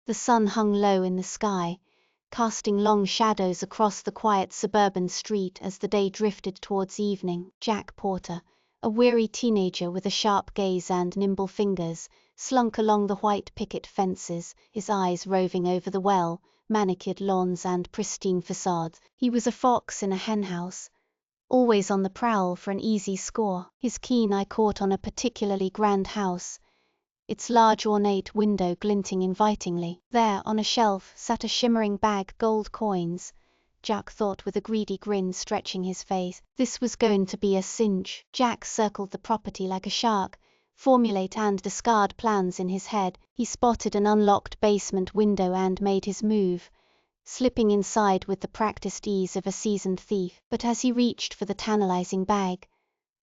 The sun hung low in the sky, casting long shadows across the quiet suburban street as the day drifted towards evening. Jack Porter, a weary teenager with a sharp gaze and nimble fingers, slunk along the white picket fences, his eyes roving over the well-manicured lawns and pristine facades. He was a fox in a henhouse, always on the prowl for an easy score. His keen eye caught on a particularly grand house, its large ornate window glinting invitingly. There, on a shelf, sat a shimmering bag gold coins. Jack thought with a greedy grin stretching his face. This was going to be a cinch. Jack circled the property like a shark, formulate and discard plans in his head. He spotted an unlocked basement window and made his move, slipping inside with the practiced ease of a seasoned thief. But as he reached for the tantalizing bag,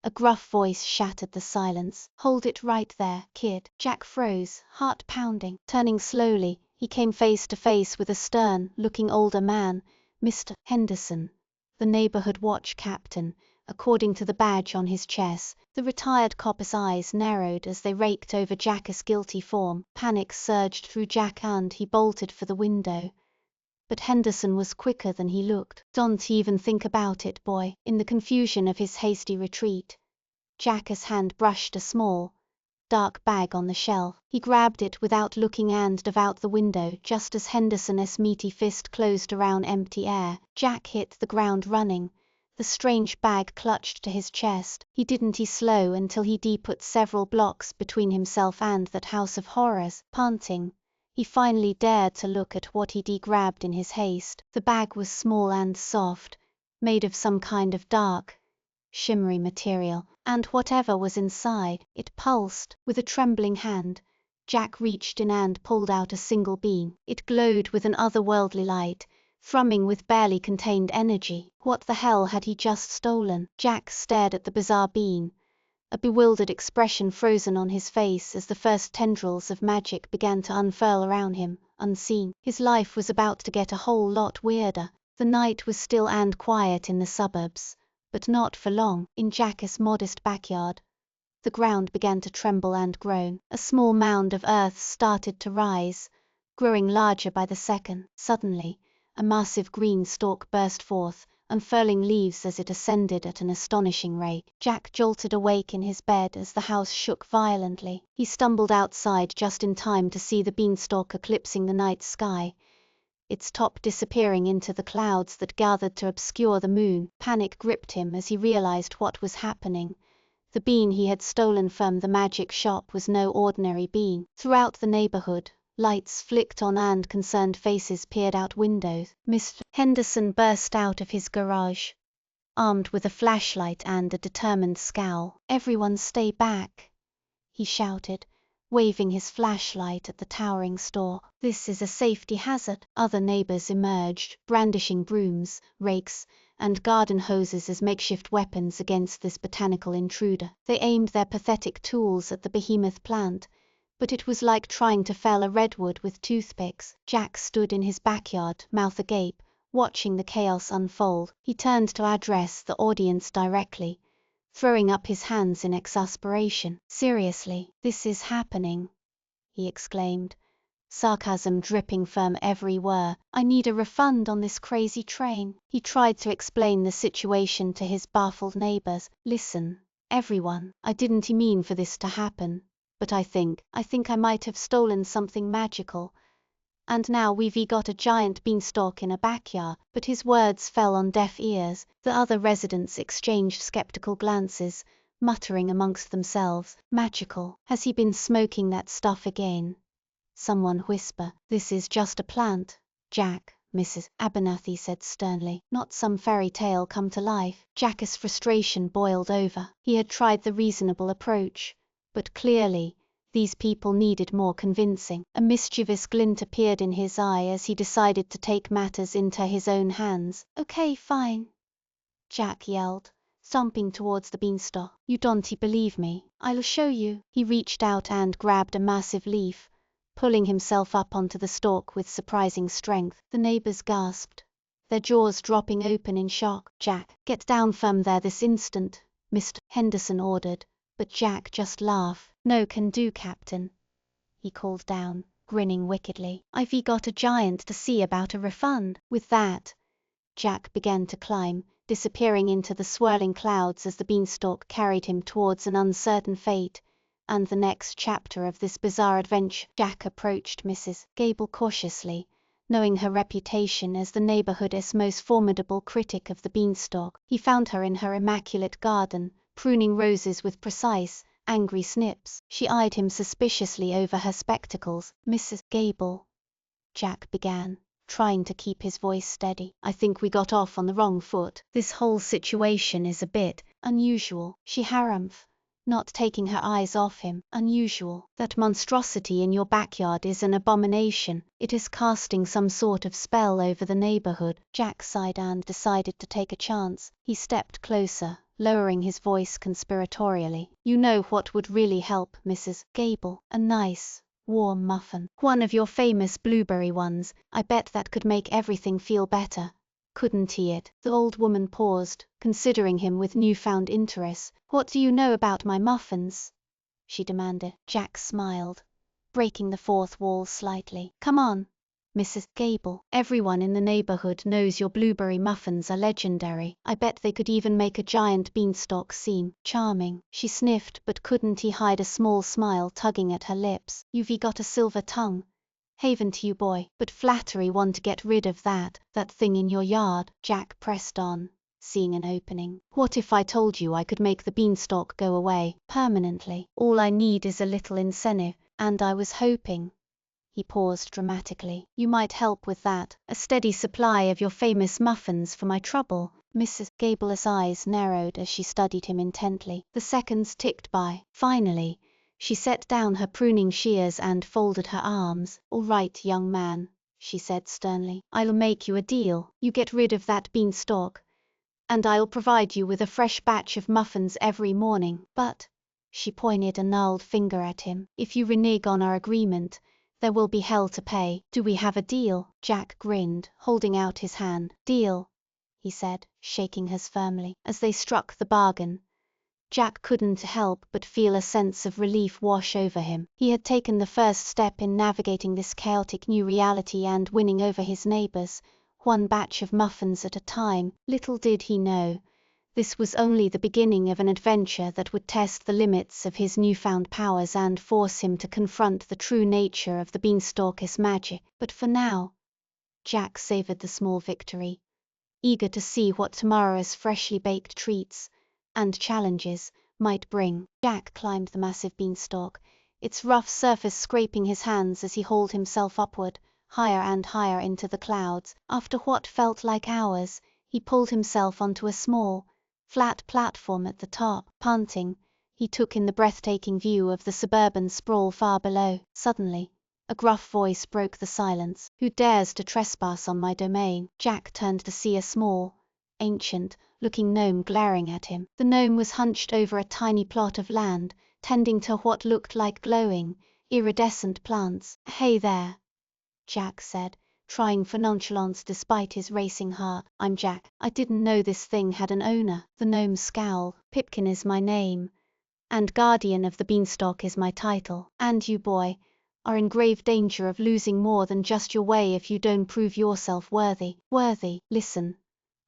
a gruff voice shattered the silence. "Hold it right there, kid." Jack froze, heart pounding. Turning slowly, he came face to face with a stern-looking older man, Mr. Henderson, the neighborhood watch captain, according to the badge on his chest. The retired copper's eyes narrowed as they raked over Jack's guilty form. Panic surged through Jack and he bolted for the window. But Henderson was quicker than he looked. "Don't even think about it, boy." In the confusion of his hasty retreat, Jack's hand brushed a small, dark bag on the shelf. He grabbed it without looking and dove out the window just as Henderson's meaty fist closed around empty air. Jack hit the ground running, the strange bag clutched to his chest. He didn't slow until he put several blocks between himself and that house of horrors. Panting, he finally dared to look at what he'd grabbed in his haste. The bag was small and soft, made of some kind of dark, shimmery material, and whatever was inside, it pulsed. With a trembling hand, Jack reached in and pulled out a single bean. It glowed with an otherworldly light, thrumming with barely contained energy. What the hell had he just stolen? Jack stared at the bizarre bean, a bewildered expression frozen on his face as the first tendrils of magic began to unfurl around him, unseen. His life was about to get a whole lot weirder. The night was still and quiet in the suburbs, but not for long. In Jack's modest backyard, the ground began to tremble and groan. A small mound of earth started to rise, growing larger by the second. Suddenly, a massive green stalk burst forth, unfurling leaves as it ascended at an astonishing rate. Jack jolted awake in his bed as the house shook violently. He stumbled outside just in time to see the beanstalk eclipsing the night sky, its top disappearing into the clouds that gathered to obscure the moon. Panic gripped him as he realized what was happening. The bean he had stolen from the magic shop was no ordinary bean. Throughout the neighborhood, lights flicked on and concerned faces peered out windows. Mr. Henderson burst out of his garage, armed with a flashlight and a determined scowl. "Everyone stay back," he shouted, waving his flashlight at the towering store. "This is a safety hazard." Other neighbors emerged, brandishing brooms, rakes, and garden hoses as makeshift weapons against this botanical intruder. They aimed their pathetic tools at the behemoth plant, but it was like trying to fell a redwood with toothpicks. Jack stood in his backyard, mouth agape, watching the chaos unfold. He turned to address the audience directly, throwing up his hands in exasperation. "Seriously, this is happening," he exclaimed, sarcasm dripping from every word. "I need a refund on this crazy train." He tried to explain the situation to his baffled neighbors. "Listen, everyone, I didn't mean for this to happen, but I think I might have stolen something magical, and now we've got a giant beanstalk in a backyard." But his words fell on deaf ears. The other residents exchanged skeptical glances, muttering amongst themselves. "Magical? Has he been smoking that stuff again?" Someone whispered. "This is just a plant, Jack," Mrs. Abernathy said sternly, "not some fairy tale come to life." Jack's frustration boiled over. He had tried the reasonable approach, but clearly, these people needed more convincing. A mischievous glint appeared in his eye as he decided to take matters into his own hands. "Okay, fine," Jack yelled, stomping towards the beanstalk. "You don't believe me? I'll show you." He reached out and grabbed a massive leaf, pulling himself up onto the stalk with surprising strength. The neighbors gasped, their jaws dropping open in shock. "Jack, get down from there this instant," Mr. Henderson ordered, but Jack just laughed. "No can do, Captain," he called down, grinning wickedly. "I've got a giant to see about a refund." With that, Jack began to climb, disappearing into the swirling clouds as the beanstalk carried him towards an uncertain fate. And the next chapter of this bizarre adventure. Jack approached Mrs. Gable cautiously, knowing her reputation as the neighborhood's most formidable critic of the beanstalk. He found her in her immaculate garden, pruning roses with precise, angry snips. She eyed him suspiciously over her spectacles. "Mrs. Gable," Jack began, trying to keep his voice steady. "I think we got off on the wrong foot. This whole situation is a bit unusual," she harumphed, not taking her eyes off him. "Unusual. That monstrosity in your backyard is an abomination. It is casting some sort of spell over the neighborhood." Jack sighed and decided to take a chance. He stepped closer, lowering his voice conspiratorially. "You know what would really help, Mrs. Gable? A nice, warm muffin. One of your famous blueberry ones. I bet that could make everything feel better. Couldn't it?" The old woman paused, considering him with newfound interest. "What do you know about my muffins?" she demanded. Jack smiled, breaking the fourth wall slightly. "Come on, Mrs. Gable. Everyone in the neighborhood knows your blueberry muffins are legendary. I bet they could even make a giant beanstalk seem charming." She sniffed, but couldn't hide a small smile tugging at her lips. "You've got a silver tongue. Haven't you, boy? But flattery want to get rid of that thing in your yard." Jack pressed on, seeing an opening. "What if I told you I could make the beanstalk go away permanently? All I need is a little incentive, and I was hoping—" He paused dramatically. "You might help with that. A steady supply of your famous muffins for my trouble." Mrs. Gable's eyes narrowed as she studied him intently. The seconds ticked by. Finally, she set down her pruning shears and folded her arms. "All right, young man," she said sternly. "I'll make you a deal. You get rid of that beanstalk, and I'll provide you with a fresh batch of muffins every morning. But," she pointed a gnarled finger at him, "if you renege on our agreement, there will be hell to pay. Do we have a deal?" Jack grinned, holding out his hand. "Deal," he said, shaking hers firmly. As they struck the bargain, Jack couldn't help but feel a sense of relief wash over him. He had taken the first step in navigating this chaotic new reality and winning over his neighbors, one batch of muffins at a time. Little did he know, this was only the beginning of an adventure that would test the limits of his newfound powers and force him to confront the true nature of the beanstalk's magic. But for now, Jack savored the small victory, eager to see what tomorrow's freshly baked treats and challenges might bring. Jack climbed the massive beanstalk, its rough surface scraping his hands as he hauled himself upward, higher and higher into the clouds. After what felt like hours, he pulled himself onto a small, flat platform at the top. Panting, he took in the breathtaking view of the suburban sprawl far below. Suddenly, a gruff voice broke the silence. "Who dares to trespass on my domain?" Jack turned to see a small, ancient-looking gnome glaring at him. The gnome was hunched over a tiny plot of land, tending to what looked like glowing, iridescent plants. "Hey there," Jack said, trying for nonchalance despite his racing heart. "I'm Jack. I didn't know this thing had an owner." The gnome scowled. "Pipkin is my name, and Guardian of the Beanstalk is my title. And you, boy, are in grave danger of losing more than just your way if you don't prove yourself worthy. Listen,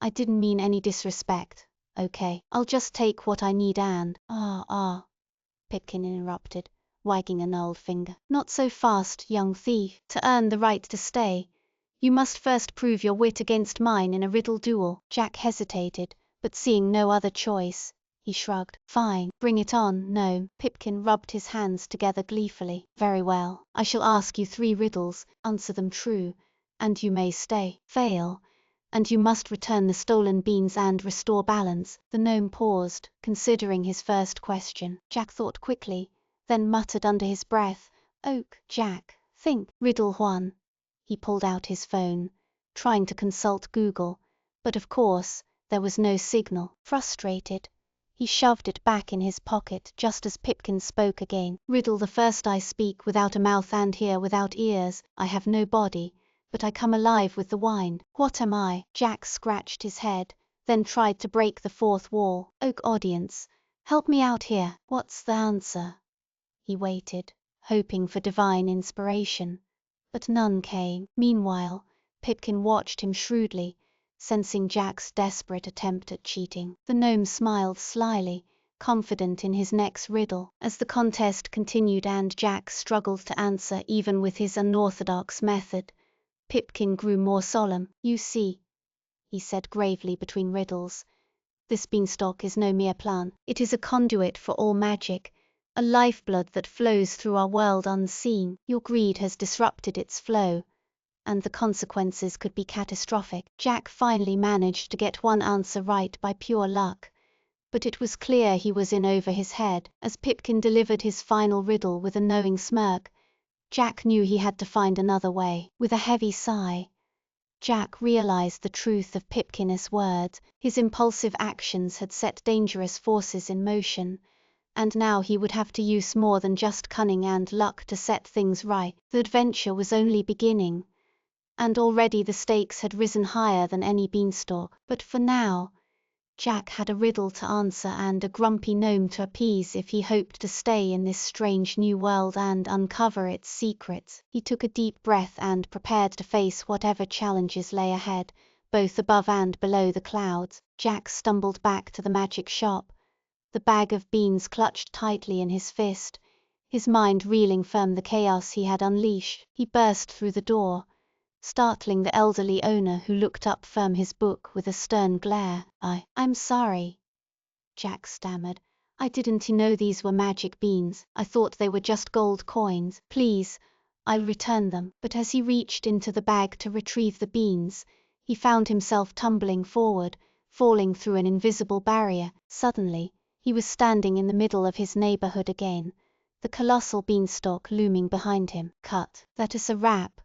I didn't mean any disrespect, okay? I'll just take what I need and—" Pipkin interrupted, wagging a gnarled finger. "Not so fast, young thief. To earn the right to stay, you must first prove your wit against mine in a riddle duel." Jack hesitated, but seeing no other choice, he shrugged. "Fine, bring it on, gnome." Pipkin rubbed his hands together gleefully. "Very well. I shall ask you 3 riddles. Answer them true, and you may stay. Fail, and you must return the stolen beans and restore balance." The gnome paused, considering his first question. Jack thought quickly, then muttered under his breath, "Oak, Jack, think. Riddle 1." He pulled out his phone, trying to consult Google, but of course, there was no signal. Frustrated, he shoved it back in his pocket just as Pipkin spoke again. "Riddle the first. I speak without a mouth and hear without ears. I have no body, but I come alive with the wine. What am I?" Jack scratched his head, then tried to break the fourth wall. "Oak audience, help me out here. What's the answer?" He waited, hoping for divine inspiration. but none came. Meanwhile, Pipkin watched him shrewdly, sensing Jack's desperate attempt at cheating. The gnome smiled slyly, confident in his next riddle. As the contest continued and Jack struggled to answer even with his unorthodox method, Pipkin grew more solemn. "You see," he said gravely between riddles, "this beanstalk is no mere plant. It is a conduit for all magic, a lifeblood that flows through our world unseen. Your greed has disrupted its flow, and the consequences could be catastrophic." Jack finally managed to get one answer right by pure luck, but it was clear he was in over his head. As Pipkin delivered his final riddle with a knowing smirk, Jack knew he had to find another way. With a heavy sigh, Jack realized the truth of Pipkin's words. His impulsive actions had set dangerous forces in motion, and now he would have to use more than just cunning and luck to set things right. The adventure was only beginning, and already the stakes had risen higher than any beanstalk. But for now, Jack had a riddle to answer and a grumpy gnome to appease if he hoped to stay in this strange new world and uncover its secrets. He took a deep breath and prepared to face whatever challenges lay ahead, both above and below the clouds. Jack stumbled back to the magic shop, the bag of beans clutched tightly in his fist, his mind reeling from the chaos he had unleashed. He burst through the door, startling the elderly owner who looked up from his book with a stern glare. I'm sorry," Jack stammered. "I didn't know these were magic beans. I thought they were just gold coins. Please, I'll return them." But as he reached into the bag to retrieve the beans, he found himself tumbling forward, falling through an invisible barrier. Suddenly, he was standing in the middle of his neighborhood again, the colossal beanstalk looming behind him. "Cut. That is a wrap,"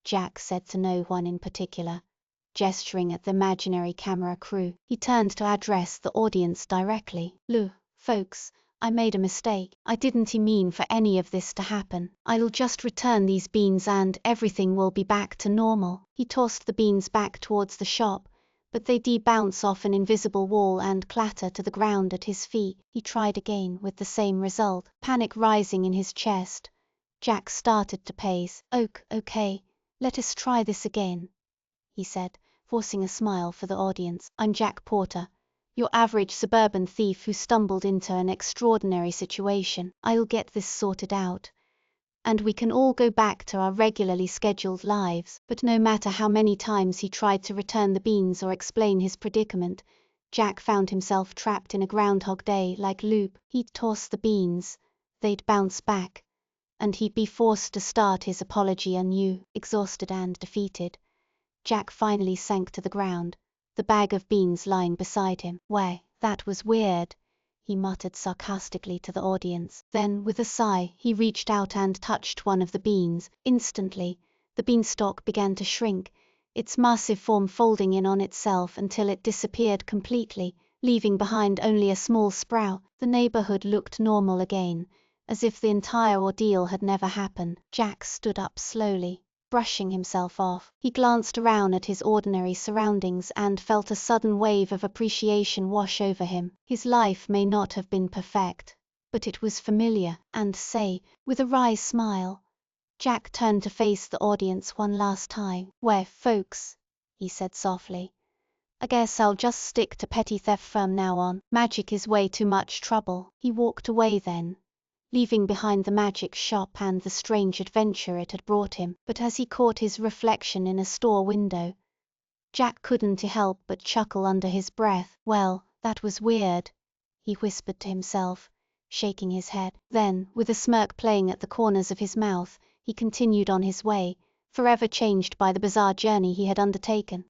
Jack said to no one in particular, gesturing at the imaginary camera crew. He turned to address the audience directly. "Look, folks, I made a mistake. I didn't mean for any of this to happen. I'll just return these beans and everything will be back to normal." He tossed the beans back towards the shop, but they bounce off an invisible wall and clatter to the ground at his feet. He tried again with the same result. Panic rising in his chest, Jack started to pace. Okay, let us try this again," he said, forcing a smile for the audience. "I'm Jack Porter, your average suburban thief who stumbled into an extraordinary situation. I'll get this sorted out, and we can all go back to our regularly scheduled lives." But no matter how many times he tried to return the beans or explain his predicament, Jack found himself trapped in a Groundhog Day-like loop. He'd toss the beans, they'd bounce back, and he'd be forced to start his apology anew. Exhausted and defeated, Jack finally sank to the ground, the bag of beans lying beside him. "Why, that was weird," he muttered sarcastically to the audience. Then, with a sigh, he reached out and touched one of the beans. Instantly, the beanstalk began to shrink, its massive form folding in on itself until it disappeared completely, leaving behind only a small sprout. The neighborhood looked normal again, as if the entire ordeal had never happened. Jack stood up slowly, brushing himself off. He glanced around at his ordinary surroundings and felt a sudden wave of appreciation wash over him. His life may not have been perfect, but it was familiar, and with a wry smile, Jack turned to face the audience one last time. "Well, folks," he said softly, "I guess I'll just stick to petty theft from now on. Magic is way too much trouble." He walked away then, leaving behind the magic shop and the strange adventure it had brought him. But as he caught his reflection in a store window, Jack couldn't help but chuckle under his breath. "Well, that was weird," he whispered to himself, shaking his head. Then, with a smirk playing at the corners of his mouth, he continued on his way, forever changed by the bizarre journey he had undertaken.